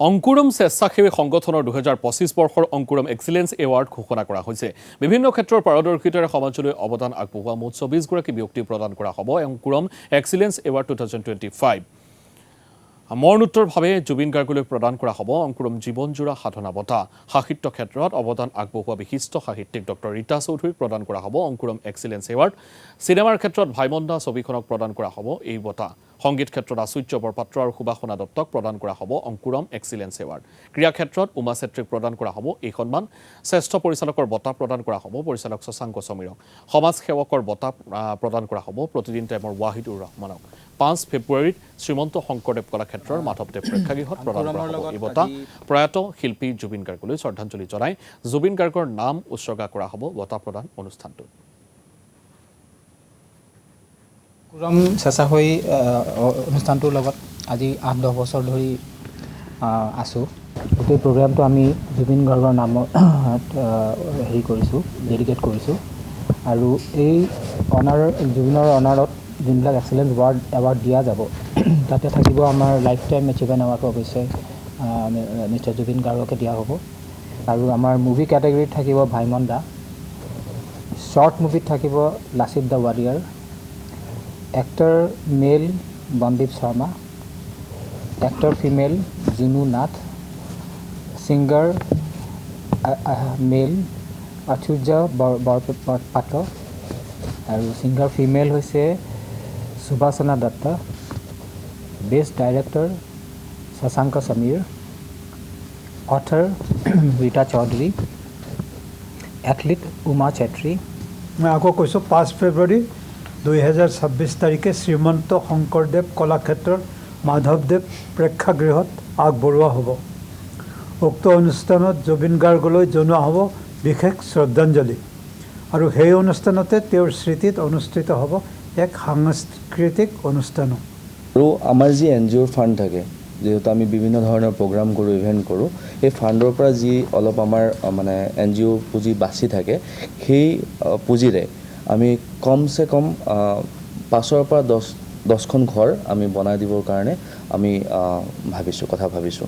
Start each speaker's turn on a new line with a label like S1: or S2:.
S1: অংকুৰম স্বেচ্ছাসেৱী সংগঠনৰ 2025 বৰ্ষৰ অংকুৰম এক্সিলেন্স এৱাৰ্ড ঘোষণা কৰা হৈছে। বিভিন্ন ক্ষেত্ৰৰ পাৰদৰ্শিতাৰে সমাজলৈ অৱদান আগবঢ়োৱা মুঠ 24 গৰাকী ব্যক্তিক প্ৰদান কৰা হ'ব অংকুৰম এক্সিলেন্স এৱাৰ্ড 2025। মৰণোত্তৰভাৱে জুবিন গাৰ্গলৈ প্ৰদান কৰা হ'ব অংকুৰম জীৱনজোৰা সাধনা বঁটা। সাহিত্য ক্ষেত্ৰত অৱদান আগবঢ়োৱা বিশিষ্ট সাহিত্যিক ডক্টৰ ৰীতা চৌধুৰীক প্ৰদান কৰা হ'ব অংকুৰম এক্সিলেন্স এৱাৰ্ড। চিনেমাৰ ক্ষেত্ৰত ভাইমন্দা ছবিখনক প্ৰদান কৰা হ'ব এই বঁটা। সংগীত ক্ষেত্ৰত আচুৰ্য বৰপাত্ৰ আৰু সুবাসনা দত্তক প্ৰদান কৰা হ'ব অংকুৰম এক্সিলেন্স এৱাৰ্ড। ক্ৰীড়া ক্ষেত্ৰত উমা চেত্ৰীক প্ৰদান কৰা হ'ব এই সন্মান। শ্ৰেষ্ঠ পৰিচালকৰ বঁটা প্ৰদান কৰা হ'ব পৰিচালক শশাংক সমীৰক। সমাজ সেৱকৰ বঁটা প্ৰদান কৰা হ'ব প্ৰতিদিন টাইমৰ ৱাহিদুৰ ৰহমানক। 5 ফেব্ৰুৱাৰীত শ্ৰীমন্ত শংকৰদেৱ কলাক্ষেত্ৰৰ মাধৱদেৱ প্ৰেক্ষাগৃহত প্ৰদান কৰা হ'ব এই বঁটা। প্ৰয়াত শিল্পী জুবিন গাৰ্গলৈ শ্ৰদ্ধাঞ্জলি জনাই জুবিন গাৰ্গৰ নাম উৎসৰ্গা কৰা হ'ব বঁটা প্ৰদান অনুষ্ঠানটোত।
S2: অংকুৰম স্বেচ্ছাসেৱী অনুষ্ঠানটোৰ লগত আজি 8-10 বছৰ ধৰি আছোঁ। গোটেই প্ৰগ্ৰামটো আমি জুবিন গাৰ্গৰ নামত কৰিছোঁ, ডেডিকেট কৰিছোঁ। আৰু এই জুবিনৰ অনাৰত যোনবিলাক এক্সেলেঞ্চ এৱাৰ্ড দিয়া যাব তাতে থাকিব আমাৰ লাইফ টাইম এচিভমেণ্ট এৱাৰ্ডটো অৱশ্যে মিষ্টাৰ জুবিন গাৰ্গকে দিয়া হ'ব। আৰু আমাৰ মুভি কেটেগৰীত থাকিব ভাইমন্দা, শ্বৰ্ট মুভিত থাকিব Lachit the warrior, actor male Bandeep Sharma, actor female Junu Nath, singer male Achurya Borpatra আৰু ছিংগাৰ ফিমেল হৈছে Subasana Dutta, best director Shashank Samir, author Rita Choudhury, athlete Uma Chetri.
S3: মই আকৌ কৈছোঁ 5 ফেব্ৰুৱাৰী 2026 তাৰিখে শ্ৰীমন্ত শংকৰদেৱ কলাক্ষেত্ৰৰ মাধৱদেৱ প্ৰেক্ষাগৃহত আগবঢ়োৱা হ'ব। উক্ত অনুষ্ঠানত জুবিন গাৰ্গলৈ জনোৱা হ'ব বিশেষ শ্ৰদ্ধাঞ্জলি আৰু সেই অনুষ্ঠানতে তেওঁৰ স্মৃতিত অনুষ্ঠিত হ'ব এক সাংস্কৃতিক অনুষ্ঠানো।
S4: আৰু আমাৰ যি NGOৰ ফাণ্ড থাকে, যিহেতু আমি বিভিন্ন ধৰণৰ প্ৰগ্ৰাম কৰোঁ, ইভেণ্ট কৰোঁ, সেই ফাণ্ডৰ পৰা যি অলপ আমাৰ মানে NGO পুঁজি বাচি থাকে, সেই পুঁজিৰে আমি কমচে কম 5ৰ পৰা 10খন ঘৰ আমি বনাই দিবৰ কাৰণে আমি কথা ভাবিছোঁ।